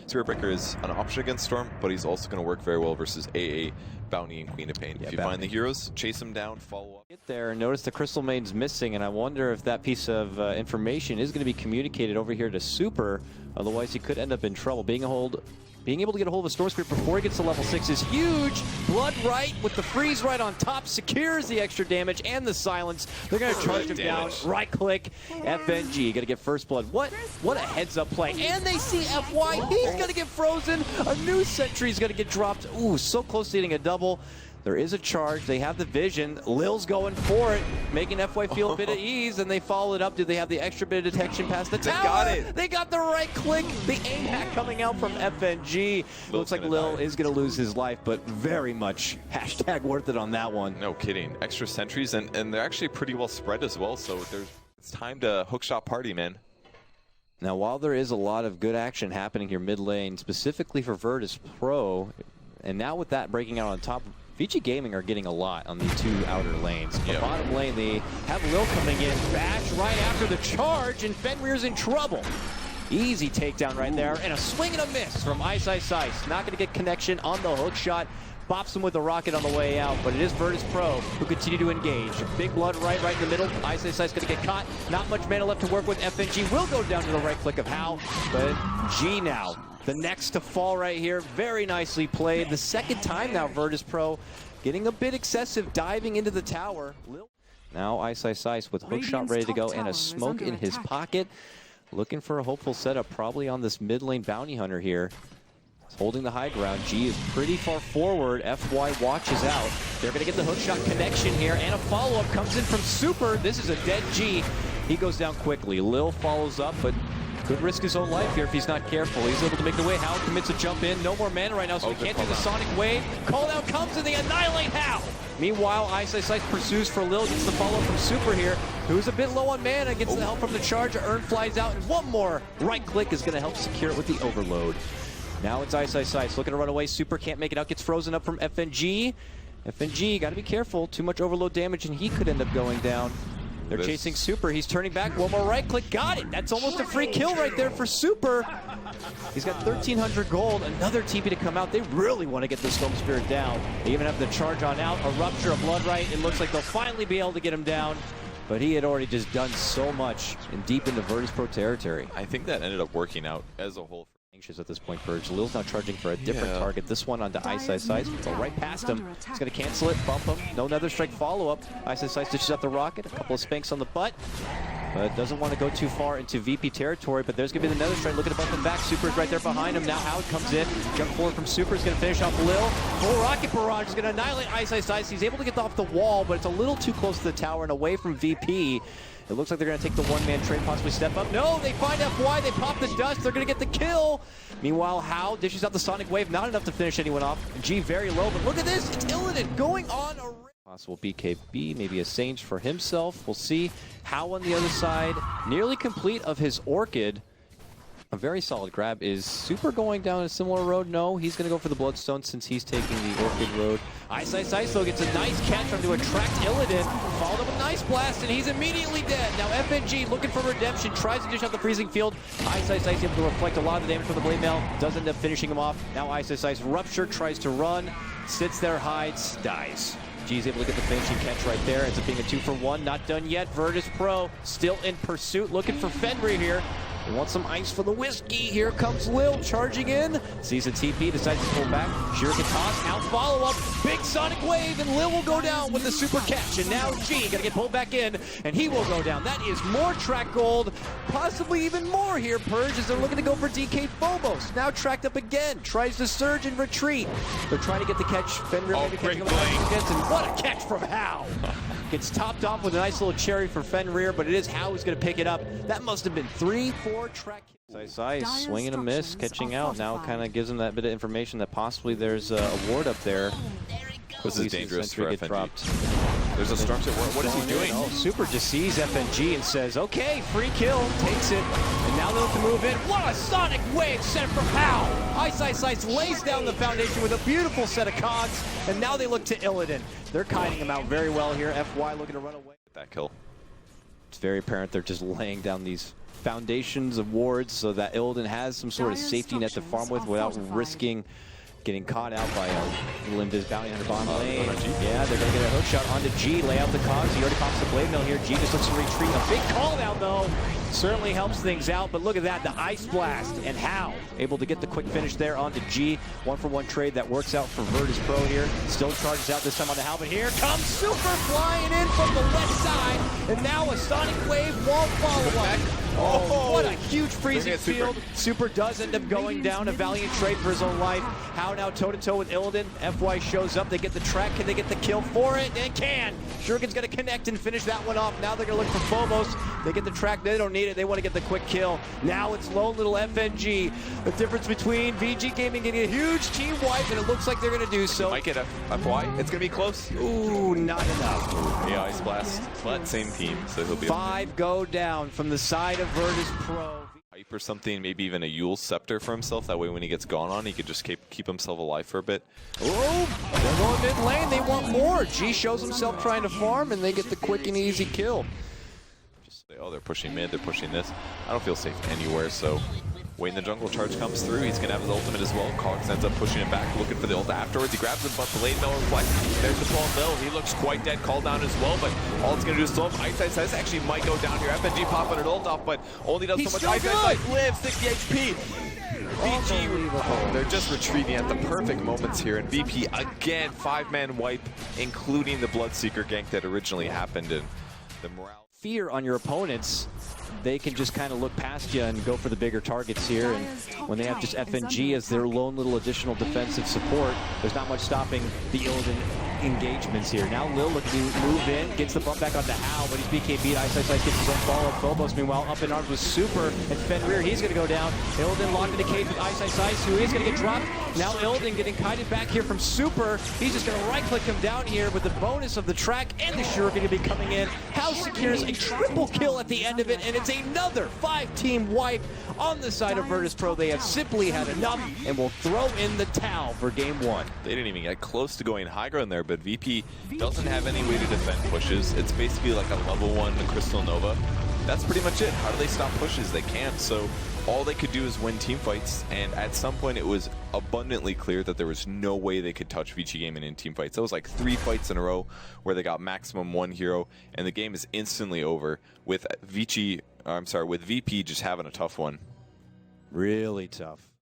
Spirit Breaker is an option against Storm, but he's also going to work very well versus AA, Bounty, and Queen of Pain. Yeah, if you Bounty. find the heroes, chase them down, follow up. Get there and notice the Crystal Maiden's missing, and I wonder if that piece of information is going to be communicated over here to Super. Otherwise, he could end up in trouble. Being able to get a hold of a Storm Spirit before he gets to level 6 is huge. Blood right with the freeze right on top secures the extra damage and the silence. They're going to charge him down. Right click, FNG. Got to get first blood. What a heads up play. And they see FY. He's going to get frozen. A new sentry's going to get dropped. Ooh, so close to hitting a double. There is a charge. They have the vision. Lil's going for it, making FY feel a bit at ease, and they follow it up. Do they have the extra bit of detection past the tower? They got it. They got the right click. The aim hack coming out from FNG. Looks like Lil is going to lose his life, but very much hashtag worth it on that one. No kidding. Extra sentries, and they're actually pretty well spread as well, so it's time to hookshot party, man. Now, while there is a lot of good action happening here mid lane, specifically for Virtus.pro, and now with that breaking out on top, Vici Gaming are getting a lot on the two outer lanes. The bottom lane, they have Lil coming in, bash right after the charge, and Fenrir's in trouble. Easy takedown right there, and a swing and a miss from iceiceice. Not going to get connection on the hook shot. Bops him with a rocket on the way out, but it is Virtus.pro who continue to engage. Big blood right in the middle. iceiceice going to get caught. Not much mana left to work with. FNG will go down to the right click of How, but G now. The next to fall right here. Very nicely played. The second time now Virtus.pro getting a bit excessive, diving into the tower. Now iceiceice with hookshot ready to go and a smoke in his pocket. Looking for a hopeful setup probably on this mid lane bounty hunter here. Holding the high ground. G is pretty far forward. FY watches out. They're going to get the hookshot connection here, and a follow-up comes in from Super. This is a dead G. He goes down quickly. Lil follows up, but could risk his own life here if he's not careful. He's able to make the way. How commits a jump in. No more mana right now, so he can't do the Sonic Wave. Call out comes, and they annihilate How. Meanwhile, iceiceice pursues for Lil, gets the follow from Super here, who's a bit low on mana, gets the help from the charge. Urn flies out, and one more right click is going to help secure it with the overload. Now it's iceiceice looking to run away. Super can't make it out, gets frozen up from FNG. FNG, got to be careful. Too much overload damage, and he could end up going down. They're chasing Super. He's turning back. One more right click. Got it. That's almost a free kill right there for Super. He's got 1,300 gold. Another TP to come out. They really want to get the Storm Spirit down. They even have the charge on out. A rupture, a blood right. It looks like they'll finally be able to get him down. But he had already just done so much and deep into Virtus.pro territory. I think that ended up working out as a whole. Anxious at this point, Purge. Lil's now charging for a different target. This one onto iceiceice. Go right past him. He's going to cancel it, bump him. No Nether Strike follow-up. iceiceice dishes out the rocket. A couple of spanks on the butt. But doesn't want to go too far into VP territory. But there's going to be the Nether Strike looking to bump him back. Super's right there behind him. Now Howard comes in. Jump forward from Super. Is going to finish off Lil. Full rocket barrage is going to annihilate iceiceice. He's able to get off the wall, but it's a little too close to the tower and away from VP. It looks like they're going to take the one-man trade, possibly step up. No, they find FY, they pop the dust, they're going to get the kill. Meanwhile, How dishes out the Sonic Wave, not enough to finish anyone off. G very low, but look at this, it's Illidan going on a... Possible BKB, maybe a Sage for himself. We'll see. How on the other side, nearly complete of his Orchid. A very solid grab. Is Super going down a similar road? No, he's going to go for the Bloodstone since he's taking the Orchid road. iceiceice though gets a nice catch trying to attract Illidan. Followed up with a nice blast, and he's immediately dead. Now FNG looking for redemption, tries to dish out the freezing field. iceiceice able to reflect a lot of the damage from the blade mail. Does end up finishing him off. Now iceiceice rupture, tries to run, sits there, hides, dies. G's able to get the finishing catch right there. Ends up being a 2-for-1. Not done yet. Virtus.pro still in pursuit, looking for Fenrir here. They want some ice for the whiskey. Here comes Lil charging in. Sees a TP, decides to pull back. Gyrocopter out follow-up. Big Sonic Wave, and Lil will go down with the super catch. And now G gonna get pulled back in, and he will go down. That is more track gold, possibly even more here, Purge, as they're looking to go for dkphobos. Now tracked up again. Tries to surge and retreat. They're trying to get the catch. Fenrir maybe catching him against, and what a catch from How. Gets topped off with a nice little cherry for Fenrir, but it is How who's going to pick it up. That must have been 3-4 track kills. iceiceice swinging a miss, catching out. Now kind of gives him that bit of information that possibly there's a ward up there. This is dangerous for FNG. Dropped. There's a Storm Spirit. What is he doing? Oh, Super just sees FNG and says, okay, free kill, takes it. And now they look to move in. What a Sonic Wave set from How! iceiceice lays down the foundation with a beautiful set of cogs, and now they look to Illidan. They're kiting him out very well here. FY looking to run away. That kill. It's very apparent they're just laying down these foundations of wards so that Illidan has some sort of safety net to farm with without risking getting caught out by Linda's bounty hunter bottom lane. Yeah, they're going to get a hook shot onto G, lay out the cogs. He already pops the blade mill here. G just looks to retreat. A big call down though. Certainly helps things out, but look at that, the Ice Blast, and how able to get the quick finish there onto G. 1-for-1 trade that works out for Virtus.pro here. Still charges out this time on the Halberd. Here comes Super flying in from the left side, and now a Sonic Wave won't follow up. Oh, what a huge freezing field. Super does end up going down. A valiant trade for his own life. How now toe-to-toe with Illidan. FY shows up. They get the track. Can they get the kill for it? They can. Shuriken's going to connect and finish that one off. Now they're going to look for Phobos. They get the track. They don't need it. They want to get the quick kill. Now it's lone little FNG. The difference between VG Gaming getting a huge team wipe, and it looks like they're going to do so. Might get a FY. It's going to be close. Ooh, not enough. Yeah, Ice Blast, but same team, so he'll be 5 go down from the side of Virtus.pro. Hype or something, maybe even a Yule Scepter for himself. That way when he gets gone on, he could just keep himself alive for a bit. Oh, they're going mid lane. They want more. G shows himself trying to farm, and they get the quick and easy kill. Just say, oh, they're pushing mid, they're pushing this. I don't feel safe anywhere, so waiting the jungle charge comes through. He's going to have his ultimate as well. Cogs ends up pushing him back, looking for the ult afterwards. He grabs him, but the lane mill reflects. There's the 12 mil. He looks quite dead, called down as well, but all it's going to do is slow him. iceiceice actually might go down here. FNG popping an ult off, but only does so much. iceiceice lives, 60 HP. VG, they're just retreating at the perfect moments here, and VP again, 5-man wipe, including the Bloodseeker gank that originally happened, and the morale. Fear on your opponents, they can just kind of look past you and go for the bigger targets here. And when they have just FNG as their lone little additional defensive support, there's not much stopping the Illidan engagements here. Now Lil looking to move in, gets the bump back onto Hal, but he's BKB'd. iceiceice gets his own follow-up. Phobos, meanwhile, up in arms with Super, and Fenrir, he's going to go down. Illidan locked in a cage with iceiceice, who is going to get dropped. Now Illidan getting kited back here from Super. He's just going to right-click him down here with the bonus of the track, and the Shuriken going to be coming in. Hal secures a triple kill at the end of it, and it's another 5-team wipe on the side of Virtus.pro. They have simply had enough and will throw in the towel for game 1. They didn't even get close to going high ground there, but VP doesn't have any way to defend pushes. It's basically like a level 1 Crystal Nova. That's pretty much it. How do they stop pushes? They can't. So all they could do is win team fights, and at some point it was abundantly clear that there was no way they could touch Vici Gaming in team fights. That was like 3 fights in a row where they got maximum 1 hero, and the game is instantly over with VP just having a tough one. Really tough.